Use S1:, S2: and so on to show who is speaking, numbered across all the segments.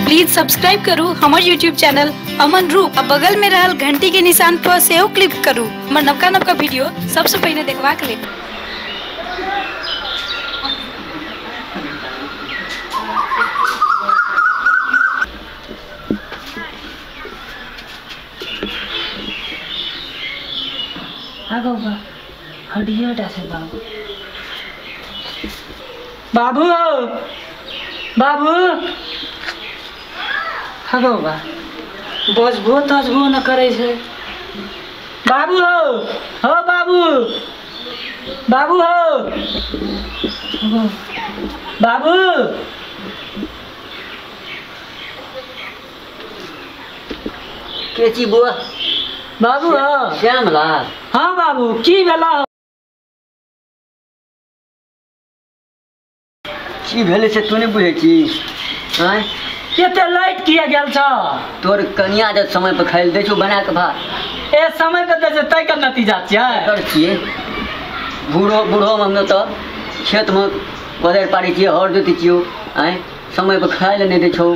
S1: Please subscribe करू हमार YouTube channel अमन रूप। बगल में रहल घंटी के निशान पर सेहो क्लिक करू हमार नवका नवका वीडियो सबसे पहले देखवा के लिए।
S2: बाबू बाबू हगो बा बजबो तजबो न करे छे। बाबू हो बाबू बाबू हो बाबू
S3: केची बुआ
S2: बाबू हो
S3: श्यामला।
S2: हाँ बाबू की भेला
S3: की भेले से तू नहीं बुझे छी। आय
S2: एते लाइट किया गेल छ
S3: तोर कनिया जे समय पर खाइल दै छौ बना के भात
S2: ए समय पे दे तय के नतीजा छै
S3: कर छिए। बूढ़ो बूढ़ो में तो खेत में कोदर पाड़ी छिए हर जोति छियो। आय समय पर खाइ ले नहीं दै छौ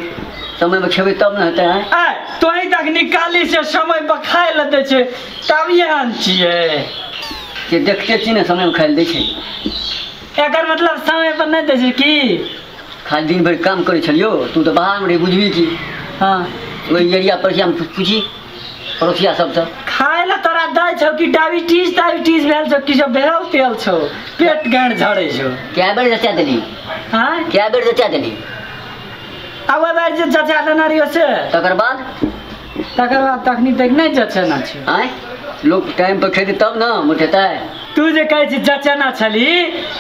S3: समय पर खेबे तब न हेतै।
S2: आय तोही तक निकाली से समय पर खाइ ले दे छै तब एहन छिए
S3: जे देखते छी ने समय में खाइ ले दै छै।
S2: एकर मतलब समय पर नहीं दे छै की
S3: खाली दिन भर काम करे छलियो तू तो बाहर में रही बुझबी की।
S2: हाँ
S3: वही एरिया पर हम पूछी पड़ोसिया सबसे
S2: खाए ला तोरा दै छौ कि डायबिटीज भेल छौ कि सब भेल तेल छौ पेट गांड झड़े छौ।
S3: क्या बेर जचा देली
S2: हां
S3: क्या बेर जचा देली
S2: अब बार जे जचा देना रियो से
S3: तकर बाद
S2: तखनी तक नहीं जचना छै।
S3: आय लोग टाइम पर खेते तब ना मुठेतै।
S2: तू जे कहै छी जचना छली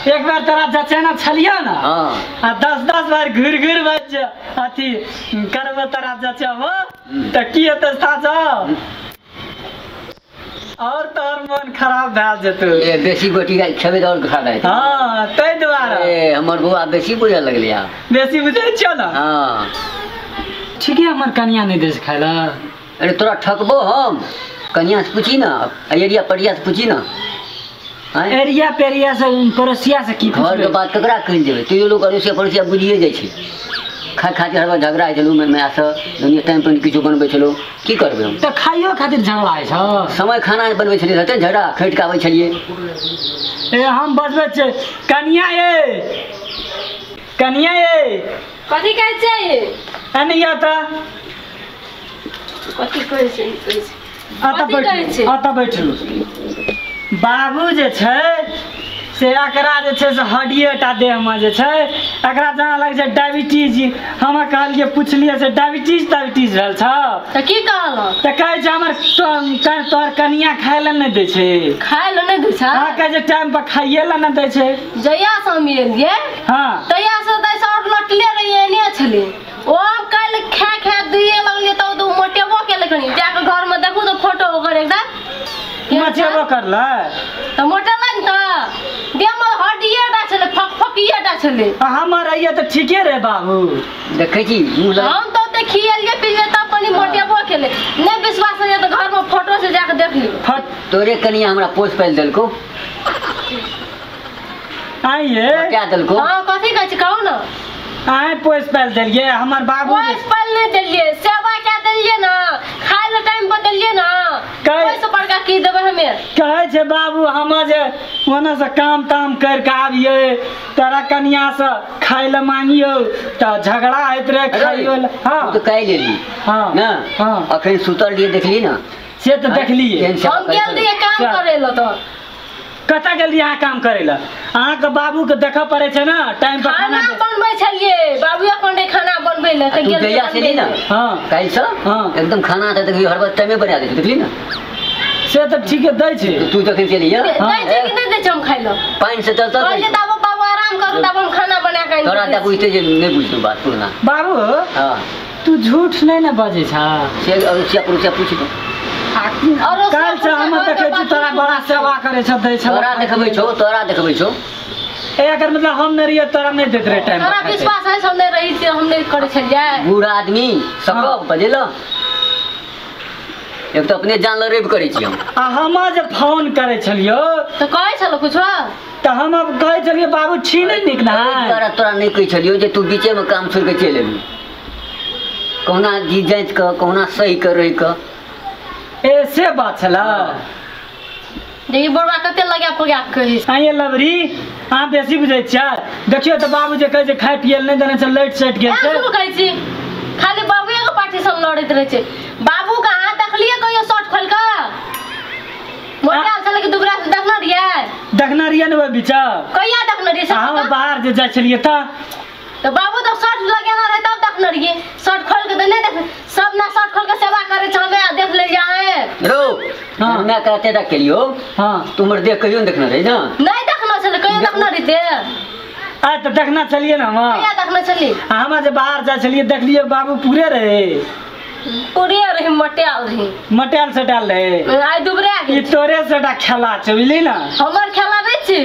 S2: एक बार तोरा जचना छलियो ना।
S3: हां
S2: आ 10 बार घुर बज अथी करबो तोरा जचबो त की हेतै साजा और तोर मन खराब भेल जेतौ।
S3: ए बेसी गोटी खेबे और खा दे।
S2: हां तै दुआरे
S3: ए हमर बुआ बेसी बुझे लगले आ
S2: बेसी बुझै छियो ना।
S3: हां
S2: ठीक है हमर कनिया नहीं दे खाय ला।
S3: अरे तोरा ठकबो हम कनिया से पूछी ना एरिया परिया से पूछी ना।
S2: एरिया पेरिया से पड़ोसिया से की
S3: घर के बात ककरा कहि देबे तू लोग अड़ोसिया पड़ोसिया बुझिए जाइ छै। खा हर बार झगड़ा चलू मैं से दुनिया टाइम पर किछु बनबै छलो की करबे हम
S2: त खाइयो खातिर झगड़ा है छ
S3: समय खाना बनबै छलिए त झगड़ा खैट के आबै छलिए।
S2: ए हम बजबै छै कनिया ये
S1: कथी कहै छै
S2: अनिया त
S1: कथी कहै छै
S2: आता बैठलू बाबू जे छै से एकरा जे छै से हड्डिएटा देह में जे छै एकरा जाना लगे छै डायबिटीज। हम कहलिए पूछलिए से डायबिटीज भेल छ
S1: त की कहल
S2: त कहै छै हमर तोर कनिया खाय ले नहीं दै छै।
S1: खाय ले नहीं दै छै
S2: हां कहै छै टाइम पर खाइए ले नहीं दै छै।
S1: जया से हम एलिए
S2: हां
S1: तया से दै सब लटले रहिए एने छले ओ काल खा दिए लगले त मोटेबो के लगनी जाके घर में देखू तो फोटो ओकर एकदम
S2: मचेबो करला
S1: त मोटा नहीं त देह में हड्डिएटा छले फकफकिएटा छले।
S2: हमर आइए त ठीके रे बाबू
S3: देखै छी मुंह लगा
S1: हम तो देखिए पिए तब कनी मोटेबो केले नहीं विश्वास है तो घर में फोटो से जाके देख ली।
S3: तोरे कनिया हमरा पोस पाइल देलको
S2: आइए
S3: क्या देलको।
S1: हां कथी कहै छी कहू ना
S2: आइ पोस पाइल देलिए हमर बाबू
S1: पोस पाइल नहीं देलिए सेवा क्या देलिए ना खाए ले टाइम पर देलिए ना कोई से बड़का की देबे हमें
S2: कहै छै बाबू हम जे ओना से काम ताम कर के आबिए तोरा कनिया से खाय ले मांगियो त झगड़ा होइत रे खाइयो। हां
S3: तो काई लेली
S2: हां
S3: ना
S2: हां
S3: अखन सुतल लिए देखली ना
S2: से त देखलिए
S1: हम गेल दिए काम करे ल त
S2: कता गेल यहाँ काम करे ला अहाँ के बाबू के देख पड़े छै ना टाइम पर
S1: खाना बनबै छलिए बाबू अपन खाना बनबै ले त
S3: गेल जया से ली ना। हां काई से
S2: हां
S3: एकदम खाना त देखी हर बार टाइम बना दे देखली ना
S2: से त ठीके दै छै
S3: तू जखन चली
S1: दै छै कि नहीं दै छै हम खाइ ल
S3: पानी से चल
S1: पहले त बाबू आराम करू तब हम खाना बना के
S3: तोरा त बुझते जे नहीं बुझतो बात पुरना
S2: बाबू।
S3: हां
S2: तू झूठ नहीं ना बजे छ
S3: से अरुचिया पुरुचिया पूछ दो
S2: और काल से हम देखे छी तोरा बड़ा सेवा करे छ दै छ
S3: तोरा देखबै छौ
S2: ए अगर मतलब हम नहीं रहिए तोरा नहीं देत रे टाइम
S1: तोरा विश्वास है हम नहीं रही हम नहीं करे छलिए
S3: बूढ़ा आदमी सकब बजेलो एक तो अपने जान रेब करे छी
S2: हम जे फोन करे छलियो
S1: तो कहै छलो कुछो
S2: तो हम अब कहै छलिए बाबू छी नहीं निकना
S3: तोरा नहीं कहै छलियो जे तू बीचे में काम छोड़ के चल एबी कहुना जी जाँच कऽ कहुना सही कऽ रहि कऽ
S2: ऐसे बात छला
S1: जे ई बड़वा कते लगा पगा कही
S2: आइए लवरी अहाँ बेसी बुझै छियै देखियो तऽ बाबू जे कहै छै खाय पियै नहि देने छै लाइट सेट गेल छै
S1: सुन कहै छी खाली बाबूए के पार्टी सब लड़ैत रहै छै बाबू का हाथ देखलिए कहियो शर्ट खोल के मोटा चले के दुबरा से देखना
S2: रहिए ने ओहि बीच
S1: कहिया देखना रहिए
S2: हम बाहर जे जाइ छलिए
S1: तो बाबू तो शर्ट लगाना रहे तब देखना रहिए शर्ट खोल के तो नहीं देख सब ना शर्ट खोल के सेवा करे छ हमें देख ले जाए
S3: रो
S2: हाँ।
S3: मैं कहते था केलियो
S2: हाँ
S3: तुमर देख कहियो देखना रही ना
S1: नहीं देखना चले कहियो देखना रही
S2: आ तो देखना चलिए ना हम
S1: कहिया देखना चली
S2: हम जे बाहर जाइ छलिए देखलिए बाबू पूरे रहे
S1: पूरे रही मटियाल रही
S2: मटियाल सटाल रहे
S1: आई दुबरे आ
S2: ई
S1: गई
S2: तोरे सेटा खेला छै बुझली ना
S1: हमर खेला नहीं छी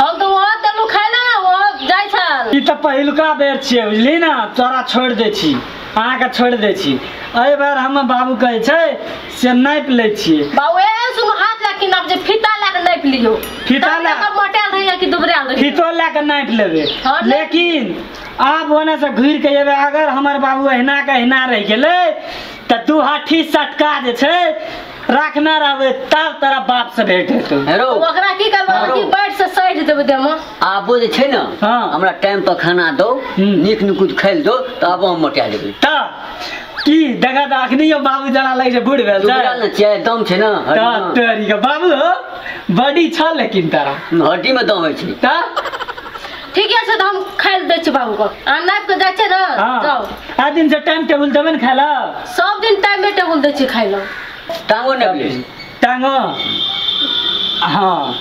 S1: हम तो वहां तेलू खाइला ना वो जाय छल
S2: ई तऽ पहिलुका बेर छियै बुझली ना तोरा छोड़ दै छी अहाँके छोड़ दै छी एहि बेर हम बाबू कहै छै से नापि लै छियै
S1: बाबू ए सुन हाथ लग नाप जे फीता लग नाप लियो
S2: फीता लए
S1: कब मटियाल रही कि दुबरे रही
S2: फीतो लए के नापि लेबै
S1: हाँ,
S2: लेकिन आब ओने से घुरि के जेबै अगर हमर बाबू अहिना के अहिना रहि गेलै तऽ तू हाथी सटका जे छै राखना रहबै तब तोरा बाप से भेंट हेतौ
S3: हेरो
S1: ओकरा की करबो कि बैठ से सैठ देबै देम
S3: आबो जे छै ने
S2: हाँ।
S3: हमरा टाइम पर खाना दो नीक नुकुत खाइल दो तऽ आबो हम मोटा जेबै
S2: तऽ की देखा तऽ अखनी बाबू जना लगै छै बूढ़ भेल
S3: दुबरा
S2: छै
S3: ने छियै दम छै ने
S2: तऽ तोरी के बाबू हो बड़ी छ लेकिन तारा
S3: हड्डी में दम होइ छै
S2: तऽ
S1: ठीक है तो हम खाइ दै छी बाबू को आ नाप के जाइ छै ना जाओ
S2: आ दिन से टाइम टेबुल देबै ने खाय ला
S1: सब दिन टाइम में टेबुल दै छी खाइ ला
S3: टांगो नापि ले
S2: टांगो हाँ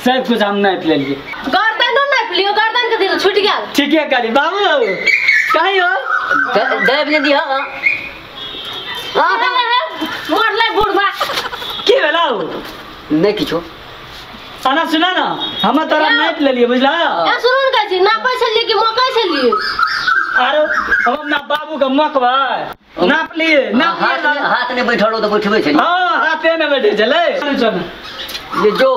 S2: सब कुछ हम नापि लेलिए
S1: गर्दन नाप लियो गर्दन के दिन छूट गेल
S2: ठीके करी बाबू कहीं हो
S3: दाबि ने दिहा
S1: मरले बुढ़वा
S2: की भेला हो
S3: नहीं किछो
S2: आना सुना ना हम तोरा नापि लेलिए बुझला
S1: ए सुनू ने कहै छी नापै छलिए कि मकै छलिए
S2: आरो हम ना बाबू के मकबै नाप लिए
S3: हाथ ने बैठलो तो बैठबे छै
S2: हाँ हाथे ने बैठे चले
S3: ये जो